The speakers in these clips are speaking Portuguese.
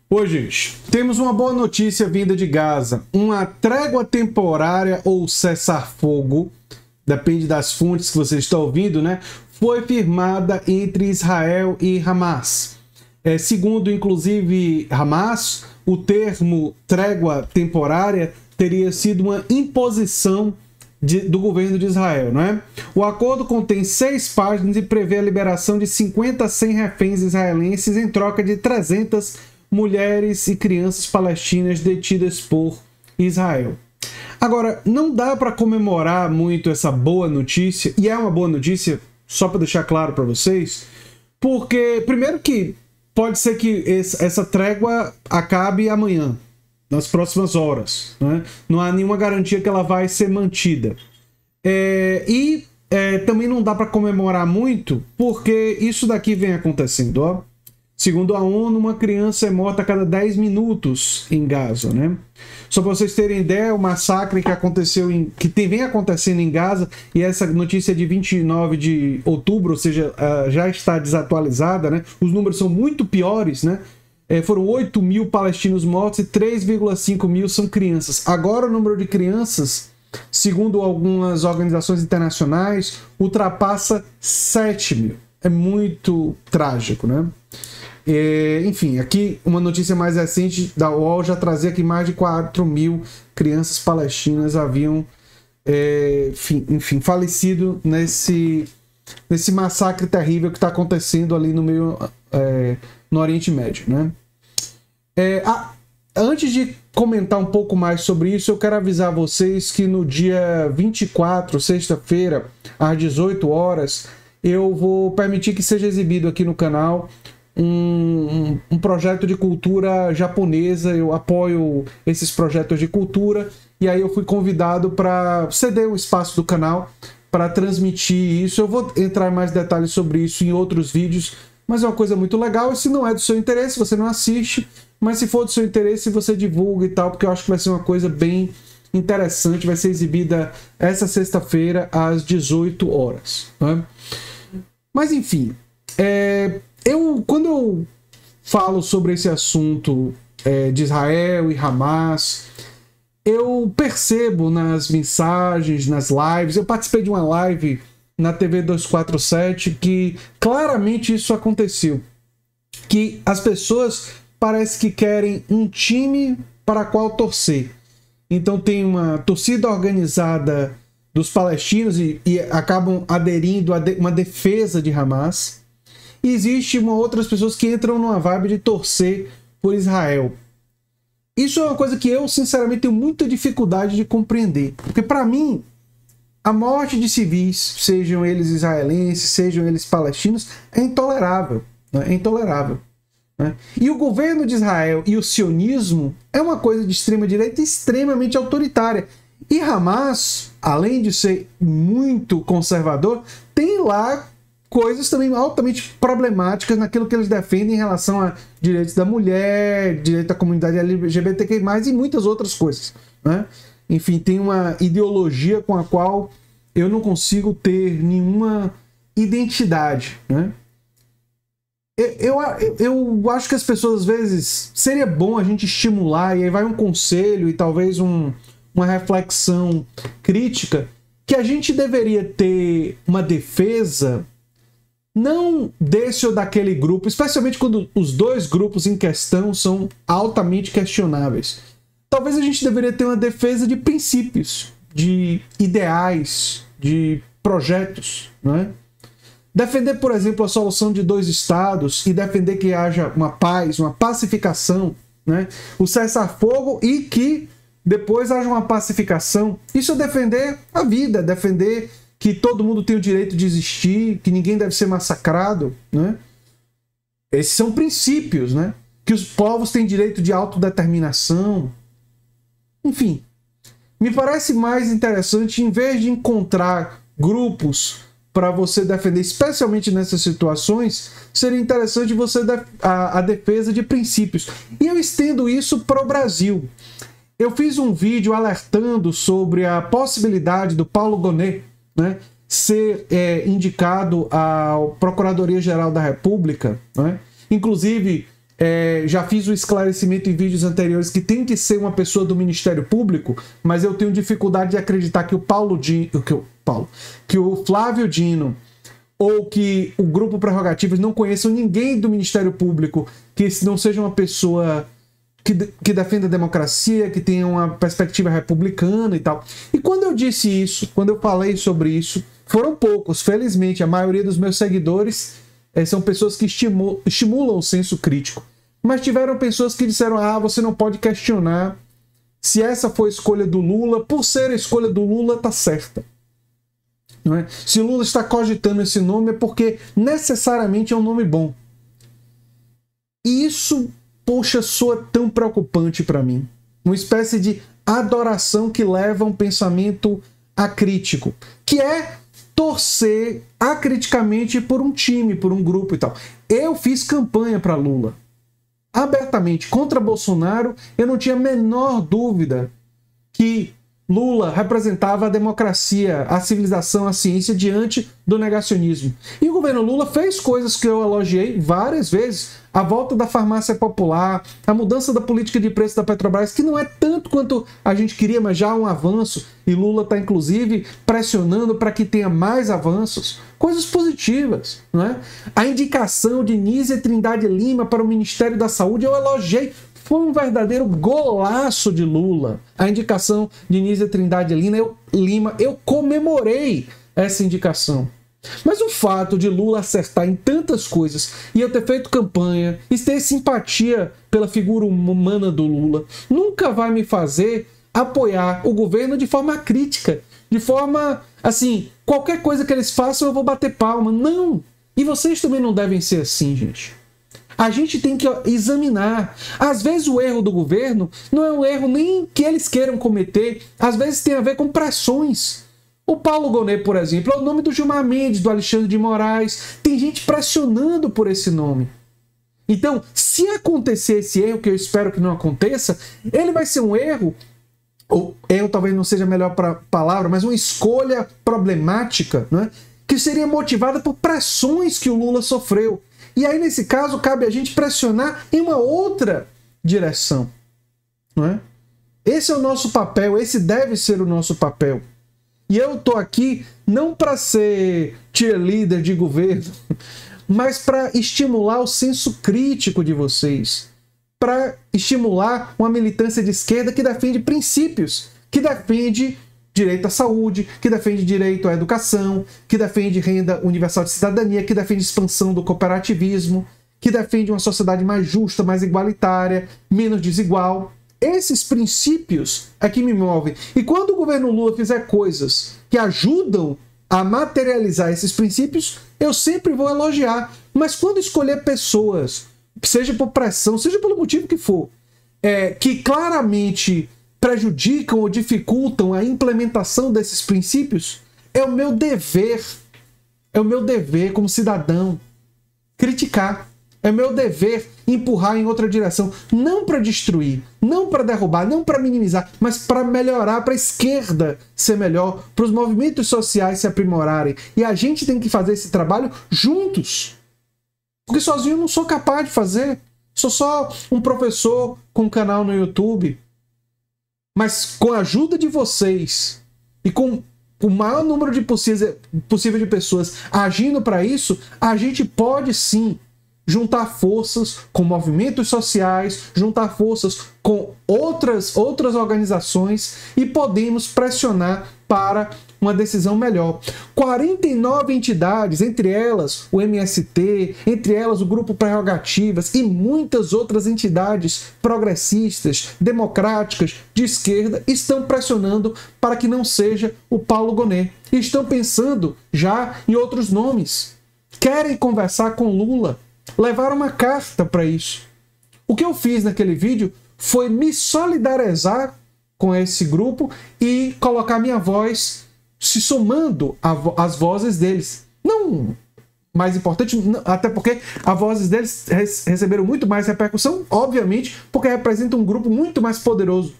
Oi, gente. Temos uma boa notícia vinda de Gaza. Uma trégua temporária ou cessar-fogo, depende das fontes que você está ouvindo, né? Foi firmada entre Israel e Hamas. Segundo, inclusive, Hamas, o termo trégua temporária teria sido uma imposição do governo de Israel, não é? O acordo contém 6 páginas e prevê a liberação de 50 a 100 reféns israelenses em troca de 300 mulheres e crianças palestinas detidas por Israel. Agora, não dá para comemorar muito essa boa notícia, e é uma boa notícia, só para deixar claro para vocês, porque, primeiro que pode ser que essa trégua acabe amanhã, nas próximas horas, né? Não há nenhuma garantia que ela vai ser mantida. Também não dá para comemorar muito, porque isso daqui vem acontecendo, ó. Segundo a ONU, uma criança é morta a cada 10 minutos em Gaza, né? Só para vocês terem ideia, o massacre que vem acontecendo em Gaza, e essa notícia é de 29 de outubro, ou seja, já está desatualizada, né? Os números são muito piores, né? Foram 8 mil palestinos mortos e 3,5 mil são crianças. Agora o número de crianças, segundo algumas organizações internacionais, ultrapassa 7 mil. É muito trágico, né? Enfim, aqui uma notícia mais recente da UOL já trazia que mais de 4 mil crianças palestinas haviam falecido nesse massacre terrível que está acontecendo ali no Oriente Médio, né? Antes de comentar um pouco mais sobre isso, eu quero avisar vocês que no dia 24, sexta-feira, às 18 horas, eu vou permitir que seja exibido aqui no canal um projeto de cultura japonesa. Eu apoio esses projetos de cultura e aí eu fui convidado para ceder o espaço do canal para transmitir isso. Eu vou entrar em mais detalhes sobre isso em outros vídeos, mas é uma coisa muito legal. E se não é do seu interesse, você não assiste, mas se for do seu interesse, você divulga e tal, porque eu acho que vai ser uma coisa bem interessante. Vai ser exibida essa sexta-feira às 18 horas, né? Mas enfim, quando eu falo sobre esse assunto de Israel e Hamas, eu percebo nas mensagens, nas lives, eu participei de uma live na TV 247 que claramente isso aconteceu, que as pessoas parece que querem um time para qual torcer. Então tem uma torcida organizada dos palestinos e acabam aderindo a uma defesa de Hamas. E existe outras pessoas que entram numa vibe de torcer por Israel. Isso é uma coisa que eu, sinceramente, tenho muita dificuldade de compreender. Porque, para mim, a morte de civis, sejam eles israelenses, sejam eles palestinos, é intolerável. Né? É intolerável. Né? E o governo de Israel e o sionismo é uma coisa de extrema-direita extremamente autoritária. E Hamas, além de ser muito conservador, tem lá coisas também altamente problemáticas naquilo que eles defendem em relação a direitos da mulher, direito da comunidade LGBTQ+, e muitas outras coisas, né? Enfim, tem uma ideologia com a qual eu não consigo ter nenhuma identidade, né? Eu acho que as pessoas, às vezes, seria bom a gente estimular, e aí vai um conselho e talvez uma reflexão crítica, que a gente deveria ter uma defesa não desse ou daquele grupo, especialmente quando os dois grupos em questão são altamente questionáveis. Talvez a gente deveria ter uma defesa de princípios, de ideais, de projetos, né? Defender, por exemplo, a solução de 2 estados e defender que haja uma paz, uma pacificação, né? O cessar-fogo e que depois haja uma pacificação. Isso é defender a vida, defender que todo mundo tem o direito de existir, que ninguém deve ser massacrado, né? Esses são princípios, né? Que os povos têm direito de autodeterminação. Enfim, me parece mais interessante, em vez de encontrar grupos para você defender, especialmente nessas situações, seria interessante você a defesa de princípios. E eu estendo isso para o Brasil. Eu fiz um vídeo alertando sobre a possibilidade do Paulo Gonet, né, ser indicado à Procuradoria-Geral da República, né? Inclusive, Já fiz o esclarecimento em vídeos anteriores que tem que ser uma pessoa do Ministério Público, mas eu tenho dificuldade de acreditar que que o Flávio Dino ou que o Grupo Prerrogativas não conheçam ninguém do Ministério Público que não seja uma pessoa que defenda a democracia, que tenha uma perspectiva republicana e tal. E quando eu disse isso, quando eu falei sobre isso, foram poucos, felizmente. A maioria dos meus seguidores são pessoas que estimulam o senso crítico. Mas tiveram pessoas que disseram, você não pode questionar se essa foi a escolha do Lula, por ser a escolha do Lula, tá certa. Não é? Se Lula está cogitando esse nome é porque necessariamente é um nome bom. E isso, poxa, soa tão preocupante para mim. Uma espécie de adoração que leva a um pensamento acrítico, que é torcer acriticamente por um time, por um grupo e tal. Eu fiz campanha para Lula. Abertamente, contra Bolsonaro, eu não tinha a menor dúvida que Lula representava a democracia, a civilização, a ciência diante do negacionismo. E o governo Lula fez coisas que eu elogiei várias vezes. A volta da farmácia popular, a mudança da política de preço da Petrobras, que não é tanto quanto a gente queria, mas já há um avanço. E Lula está, inclusive, pressionando para que tenha mais avanços. Coisas positivas, não é? A indicação de Nízia Trindade Lima para o Ministério da Saúde, eu elogiei. Foi um verdadeiro golaço de Lula. A indicação de Nízia Trindade Lima, eu comemorei essa indicação. Mas o fato de Lula acertar em tantas coisas e eu ter feito campanha e ter simpatia pela figura humana do Lula nunca vai me fazer apoiar o governo de forma crítica. De forma, assim, qualquer coisa que eles façam eu vou bater palma. Não! E vocês também não devem ser assim, gente. A gente tem que examinar. Às vezes o erro do governo não é um erro nem que eles queiram cometer. Às vezes tem a ver com pressões. O Paulo Gonet, por exemplo, é o nome do Gilmar Mendes, do Alexandre de Moraes. Tem gente pressionando por esse nome. Então, se acontecer esse erro, que eu espero que não aconteça, ele vai ser um erro, ou erro talvez não seja a melhor palavra, mas uma escolha problemática, né? Que seria motivada por pressões que o Lula sofreu. E aí, nesse caso, cabe a gente pressionar em uma outra direção. Não é? Esse é o nosso papel, esse deve ser o nosso papel. E eu estou aqui não para ser cheerleader de governo, mas para estimular o senso crítico de vocês, para estimular uma militância de esquerda que defende princípios, que defende direito à saúde, que defende direito à educação, que defende renda universal de cidadania, que defende expansão do cooperativismo, que defende uma sociedade mais justa, mais igualitária, menos desigual. Esses princípios é que me movem. E quando o governo Lula fizer coisas que ajudam a materializar esses princípios, eu sempre vou elogiar. Mas quando escolher pessoas, seja por pressão, seja pelo motivo que for, que claramente prejudicam ou dificultam a implementação desses princípios, é o meu dever como cidadão criticar. É meu dever empurrar em outra direção, não para destruir, não para derrubar, não para minimizar, mas para melhorar, para a esquerda ser melhor, para os movimentos sociais se aprimorarem. E a gente tem que fazer esse trabalho juntos. Porque sozinho eu não sou capaz de fazer. Sou só um professor com um canal no YouTube. Mas com a ajuda de vocês e com o maior número de possível de pessoas agindo para isso, a gente pode sim juntar forças com movimentos sociais, juntar forças com outras organizações e podemos pressionar para uma decisão melhor. 49 entidades, entre elas o MST, entre elas o Grupo Prerrogativas e muitas outras entidades progressistas, democráticas, de esquerda, estão pressionando para que não seja o Paulo Gonet. E estão pensando já em outros nomes. Querem conversar com Lula. Levaram uma carta para isso. O que eu fiz naquele vídeo foi me solidarizar com esse grupo e colocar minha voz se somando às vozes deles. Não mais importante, até porque as vozes deles receberam muito mais repercussão, obviamente, porque representam um grupo muito mais poderoso.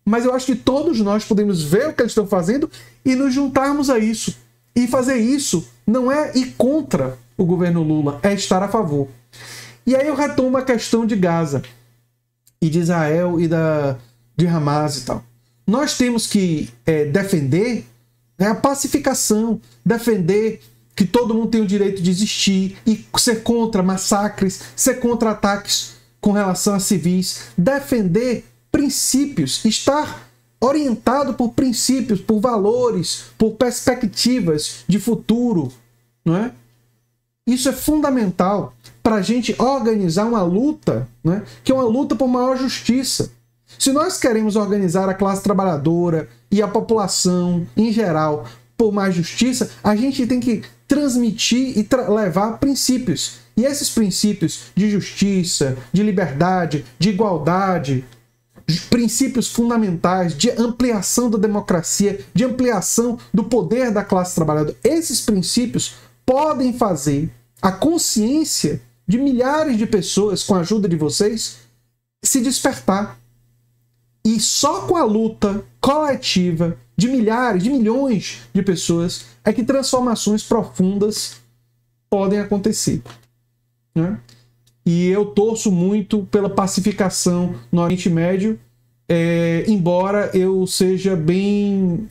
Mas eu acho que todos nós podemos ver o que eles estão fazendo e nos juntarmos a isso. E fazer isso não é ir contra o governo Lula, é estar a favor. E aí eu retomo a questão de Gaza, e de Israel e de Hamas e tal. Nós temos que defender a pacificação, defender que todo mundo tem o direito de existir e ser contra massacres, ser contra ataques com relação a civis, defender princípios, estar orientado por princípios, por valores, por perspectivas de futuro, não é? Isso é fundamental para a gente organizar uma luta, né, que é uma luta por maior justiça. Se nós queremos organizar a classe trabalhadora e a população em geral por mais justiça, a gente tem que transmitir e levar princípios. E esses princípios de justiça, de liberdade, de igualdade, princípios fundamentais de ampliação da democracia, de ampliação do poder da classe trabalhadora, esses princípios podem fazer a consciência de milhares de pessoas, com a ajuda de vocês, se despertar. E só com a luta coletiva de milhares, de milhões de pessoas é que transformações profundas podem acontecer, né? E eu torço muito pela pacificação no Oriente Médio, embora eu esteja bem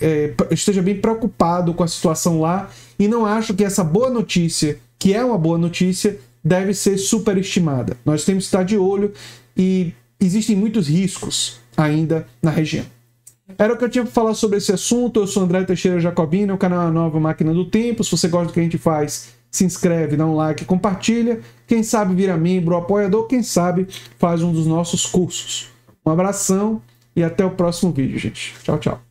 preocupado com a situação lá e não acho que essa boa notícia, que é uma boa notícia, deve ser superestimada. Nós temos que estar de olho e existem muitos riscos ainda na região. Era o que eu tinha para falar sobre esse assunto. Eu sou André Teixeira Jacobino, o canal Nova Máquina do Tempo. Se você gosta do que a gente faz, se inscreve, dá um like, compartilha. Quem sabe vira membro ou apoiador, quem sabe faz um dos nossos cursos. Um abração e até o próximo vídeo, gente. Tchau, tchau.